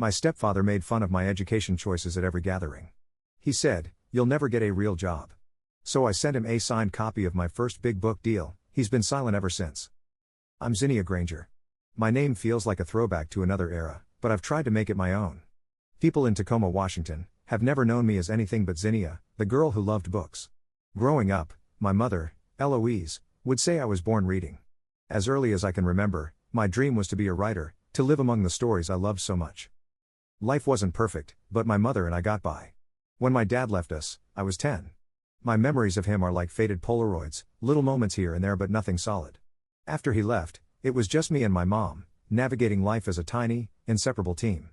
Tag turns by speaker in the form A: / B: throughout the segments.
A: My stepfather made fun of my education choices at every gathering. He said, "You'll never get a real job." So I sent him a signed copy of my first big book deal. He's been silent ever since. I'm Zinnia Granger. My name feels like a throwback to another era, but I've tried to make it my own. People in Tacoma, Washington, have never known me as anything but Zinnia, the girl who loved books. Growing up, my mother, Eloise, would say I was born reading. As early as I can remember, my dream was to be a writer, to live among the stories I loved so much. Life wasn't perfect, but my mother and I got by. When my dad left us, I was 10. My memories of him are like faded Polaroids, little moments here and there but nothing solid. After he left, it was just me and my mom, navigating life as a tiny, inseparable team.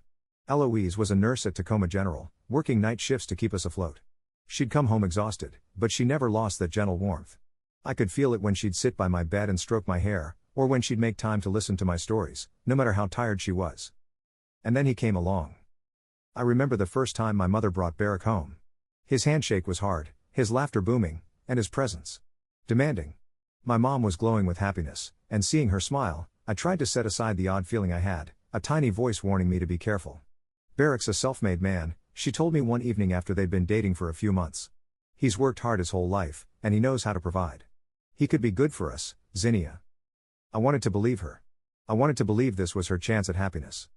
A: Eloise was a nurse at Tacoma General, working night shifts to keep us afloat. She'd come home exhausted, but she never lost that gentle warmth. I could feel it when she'd sit by my bed and stroke my hair, or when she'd make time to listen to my stories, no matter how tired she was. And then he came along. I remember the first time my mother brought Barrick home. His handshake was hard, his laughter booming, and his presence demanding. My mom was glowing with happiness, and seeing her smile, I tried to set aside the odd feeling I had, a tiny voice warning me to be careful. Barrick's a self-made man, she told me one evening after they'd been dating for a few months. He's worked hard his whole life, and he knows how to provide. He could be good for us, Zinnia. I wanted to believe her. I wanted to believe this was her chance at happiness.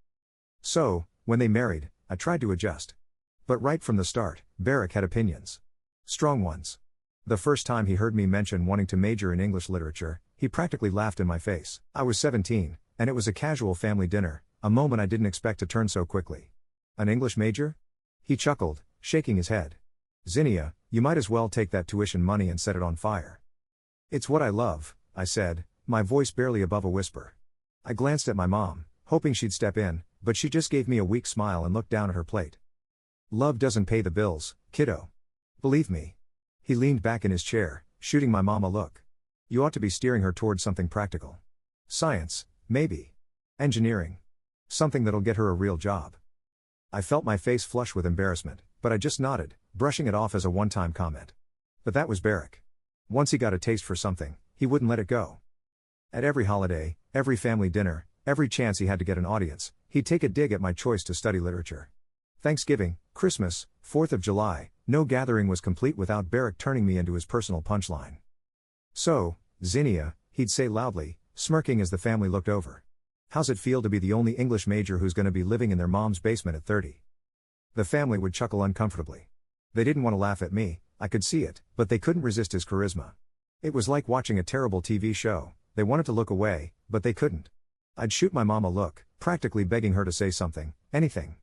A: So, when they married, I tried to adjust. But right from the start, Barrick had opinions. Strong ones. The first time he heard me mention wanting to major in English literature, he practically laughed in my face. I was 17, and it was a casual family dinner, a moment I didn't expect to turn so quickly. An English major? He chuckled, shaking his head. Zinnia, you might as well take that tuition money and set it on fire. It's what I love, I said, my voice barely above a whisper. I glanced at my mom, hoping she'd step in, but she just gave me a weak smile and looked down at her plate. Love doesn't pay the bills, kiddo. Believe me. He leaned back in his chair, shooting my mom a look. You ought to be steering her towards something practical. Science, maybe. Engineering. Something that'll get her a real job. I felt my face flush with embarrassment, but I just nodded, brushing it off as a one-time comment. But that was Barrick. Once he got a taste for something, he wouldn't let it go. At every holiday, every family dinner, every chance he had to get an audience, he'd take a dig at my choice to study literature. Thanksgiving, Christmas, 4th of July, no gathering was complete without Barrick turning me into his personal punchline. So, Zinnia, he'd say loudly, smirking as the family looked over. How's it feel to be the only English major who's going to be living in their mom's basement at 30? The family would chuckle uncomfortably. They didn't want to laugh at me, I could see it, but they couldn't resist his charisma. It was like watching a terrible TV show, they wanted to look away, but they couldn't. I'd shoot my mom a look, practically begging her to say something, anything.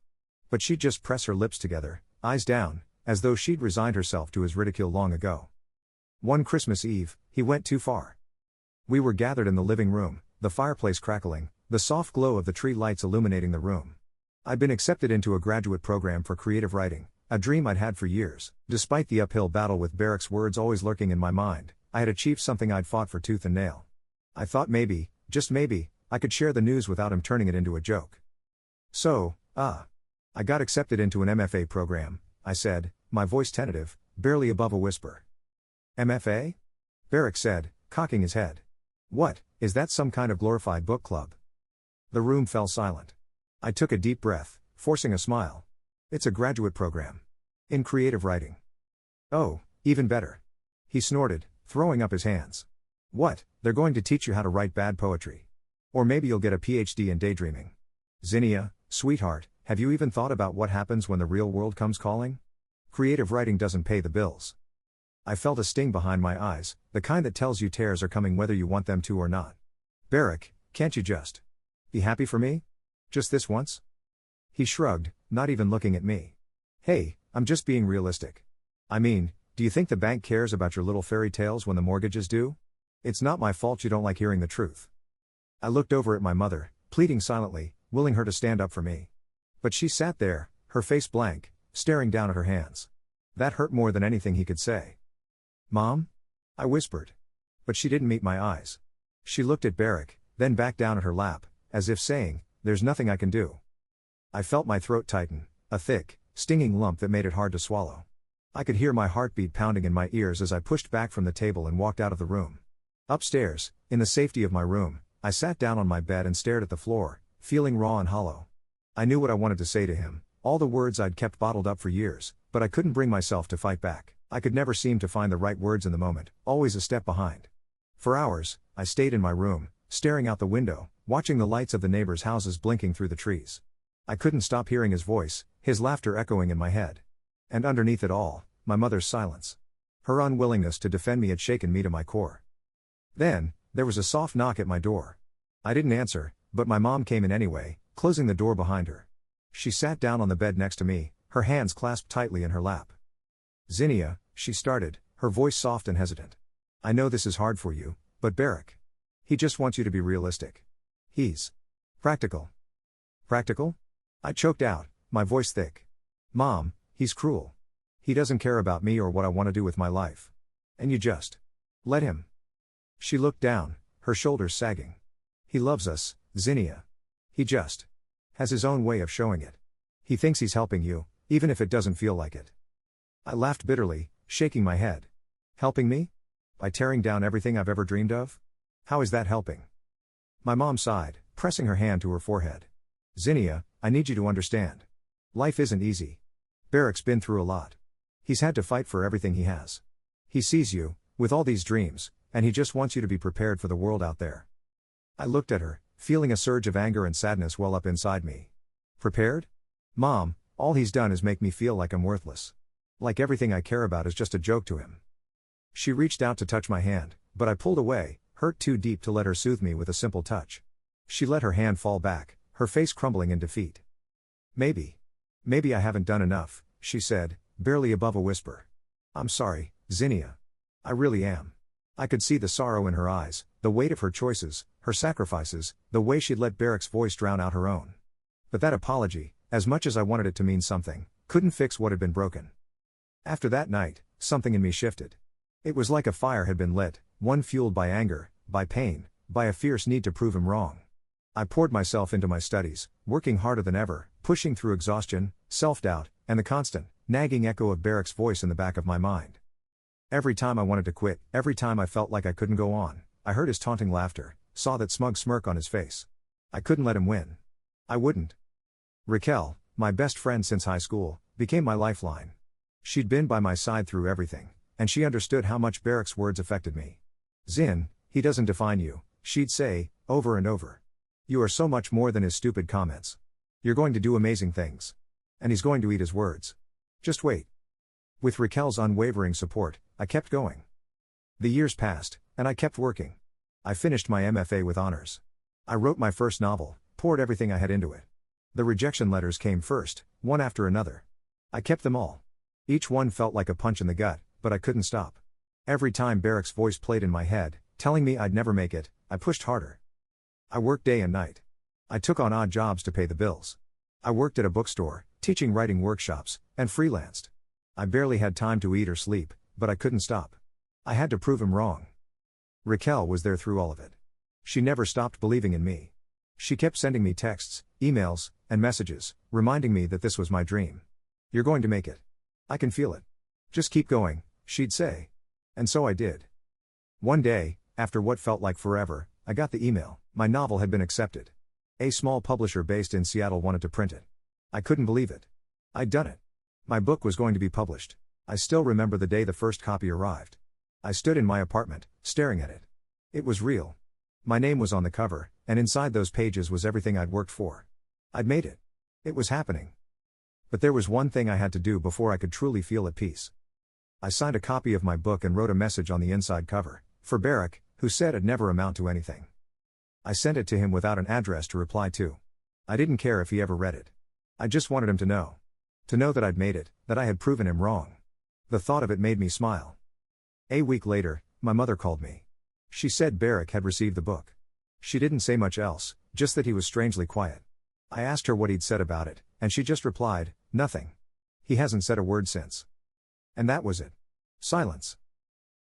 A: But she'd just press her lips together, eyes down, as though she'd resigned herself to his ridicule long ago. One Christmas Eve, he went too far. We were gathered in the living room, the fireplace crackling, the soft glow of the tree lights illuminating the room. I'd been accepted into a graduate program for creative writing, a dream I'd had for years. Despite the uphill battle with Barrick's words always lurking in my mind, I had achieved something I'd fought for tooth and nail. I thought maybe, just maybe, I could share the news without him turning it into a joke. So, I got accepted into an MFA program, I said, my voice tentative, barely above a whisper. MFA? Barrick said, cocking his head. What, is that some kind of glorified book club? The room fell silent. I took a deep breath, forcing a smile. It's a graduate program. In creative writing. Oh, even better. He snorted, throwing up his hands. What, they're going to teach you how to write bad poetry. Or maybe you'll get a PhD in daydreaming. Zinnia, sweetheart, have you even thought about what happens when the real world comes calling? Creative writing doesn't pay the bills. I felt a sting behind my eyes, the kind that tells you tears are coming whether you want them to or not. Barrick, can't you just be happy for me? Just this once? He shrugged, not even looking at me. Hey, I'm just being realistic. I mean, do you think the bank cares about your little fairy tales when the mortgage is due? It's not my fault you don't like hearing the truth. I looked over at my mother, pleading silently, willing her to stand up for me. But she sat there, her face blank, staring down at her hands. That hurt more than anything he could say. Mom? I whispered. But she didn't meet my eyes. She looked at Barrick, then back down at her lap, as if saying, there's nothing I can do. I felt my throat tighten, a thick, stinging lump that made it hard to swallow. I could hear my heartbeat pounding in my ears as I pushed back from the table and walked out of the room. Upstairs, in the safety of my room, I sat down on my bed and stared at the floor, feeling raw and hollow. I knew what I wanted to say to him, all the words I'd kept bottled up for years, but I couldn't bring myself to fight back. I could never seem to find the right words in the moment, always a step behind. For hours, I stayed in my room, staring out the window, watching the lights of the neighbors' houses blinking through the trees. I couldn't stop hearing his voice, his laughter echoing in my head. And underneath it all, my mother's silence. Her unwillingness to defend me had shaken me to my core. Then, there was a soft knock at my door. I didn't answer, but my mom came in anyway, closing the door behind her. She sat down on the bed next to me, her hands clasped tightly in her lap. "Zinnia," she started, her voice soft and hesitant. "I know this is hard for you, but Barak. He just wants you to be realistic. He's practical." "Practical?" I choked out, my voice thick. "Mom, he's cruel. He doesn't care about me or what I want to do with my life. And you just let him." She looked down, her shoulders sagging. "He loves us, Zinnia. He just has his own way of showing it. He thinks he's helping you, even if it doesn't feel like it." I laughed bitterly, shaking my head. "Helping me? By tearing down everything I've ever dreamed of? How is that helping?" My mom sighed, pressing her hand to her forehead. "Zinnia, I need you to understand. Life isn't easy. Barak's been through a lot. He's had to fight for everything he has. He sees you, with all these dreams, and he just wants you to be prepared for the world out there." I looked at her, feeling a surge of anger and sadness well up inside me. "Prepared? Mom, all he's done is make me feel like I'm worthless. Like everything I care about is just a joke to him." She reached out to touch my hand, but I pulled away, hurt too deep to let her soothe me with a simple touch. She let her hand fall back, her face crumbling in defeat. Maybe I haven't done enough," she said, barely above a whisper. "I'm sorry, Zinnia. I really am." I could see the sorrow in her eyes, the weight of her choices, her sacrifices, the way she'd let Barak's voice drown out her own. But that apology, as much as I wanted it to mean something, couldn't fix what had been broken. After that night, something in me shifted. It was like a fire had been lit, one fueled by anger, by pain, by a fierce need to prove him wrong. I poured myself into my studies, working harder than ever, pushing through exhaustion, self-doubt, and the constant, nagging echo of Barak's voice in the back of my mind. Every time I wanted to quit, every time I felt like I couldn't go on, I heard his taunting laughter, saw that smug smirk on his face. I couldn't let him win. I wouldn't. Raquel, my best friend since high school, became my lifeline. She'd been by my side through everything, and she understood how much Barak's words affected me. "Zin, he doesn't define you," she'd say, over and over. "You are so much more than his stupid comments. You're going to do amazing things. And he's going to eat his words. Just wait." With Raquel's unwavering support, I kept going. The years passed, and I kept working. I finished my MFA with honors. I wrote my first novel, poured everything I had into it. The rejection letters came first, one after another. I kept them all. Each one felt like a punch in the gut, but I couldn't stop. Every time Barak's voice played in my head, telling me I'd never make it, I pushed harder. I worked day and night. I took on odd jobs to pay the bills. I worked at a bookstore, teaching writing workshops, and freelanced. I barely had time to eat or sleep, but I couldn't stop. I had to prove him wrong. Raquel was there through all of it. She never stopped believing in me. She kept sending me texts, emails, and messages, reminding me that this was my dream. "You're going to make it. I can feel it. Just keep going," she'd say. And so I did. One day, after what felt like forever, I got the email. My novel had been accepted. A small publisher based in Seattle wanted to print it. I couldn't believe it. I'd done it. My book was going to be published. I still remember the day the first copy arrived. I stood in my apartment, staring at it. It was real. My name was on the cover, and inside those pages was everything I'd worked for. I'd made it. It was happening. But there was one thing I had to do before I could truly feel at peace. I signed a copy of my book and wrote a message on the inside cover, for Barak, who said it'd never amount to anything. I sent it to him without an address to reply to. I didn't care if he ever read it. I just wanted him to know. To know that I'd made it, that I had proven him wrong. The thought of it made me smile. A week later, my mother called me. She said Barak had received the book. She didn't say much else, just that he was strangely quiet. I asked her what he'd said about it, and she just replied, "Nothing. He hasn't said a word since." And that was it. Silence.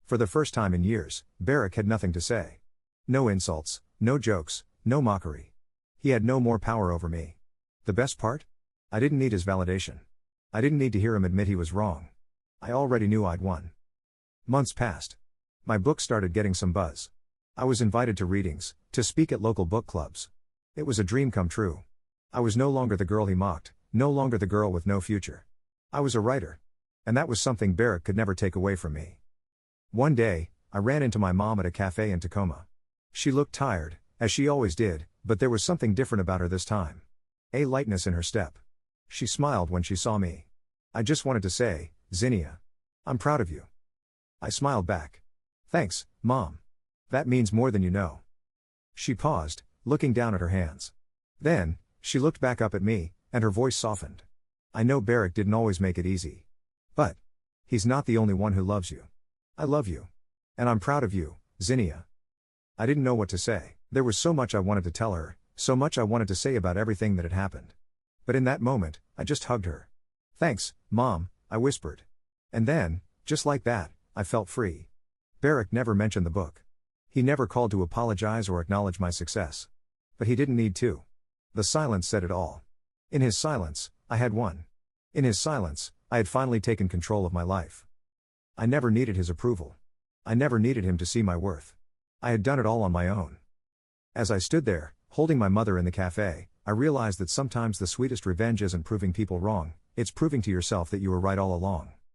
A: For the first time in years, Barak had nothing to say. No insults, no jokes, no mockery. He had no more power over me. The best part? I didn't need his validation. I didn't need to hear him admit he was wrong. I already knew I'd won. Months passed. My book started getting some buzz. I was invited to readings, to speak at local book clubs. It was a dream come true. I was no longer the girl he mocked, no longer the girl with no future. I was a writer. And that was something Barrick could never take away from me. One day, I ran into my mom at a cafe in Tacoma. She looked tired, as she always did, but there was something different about her this time. A lightness in her step. She smiled when she saw me. I just wanted to say, Zinnia, I'm proud of you. I smiled back. Thanks, Mom. That means more than you know. She paused, looking down at her hands. Then, she looked back up at me, and her voice softened. I know Barrick didn't always make it easy. But he's not the only one who loves you. I love you. And I'm proud of you, Zinnia. I didn't know what to say. There was so much I wanted to tell her, so much I wanted to say about everything that had happened. But in that moment, I just hugged her. Thanks, Mom, I whispered. And then, just like that, I felt free. Barrick never mentioned the book. He never called to apologize or acknowledge my success. But he didn't need to. The silence said it all. In his silence, I had won. In his silence, I had finally taken control of my life. I never needed his approval. I never needed him to see my worth. I had done it all on my own. As I stood there, holding my mother in the cafe, I realized that sometimes the sweetest revenge isn't proving people wrong, it's proving to yourself that you were right all along.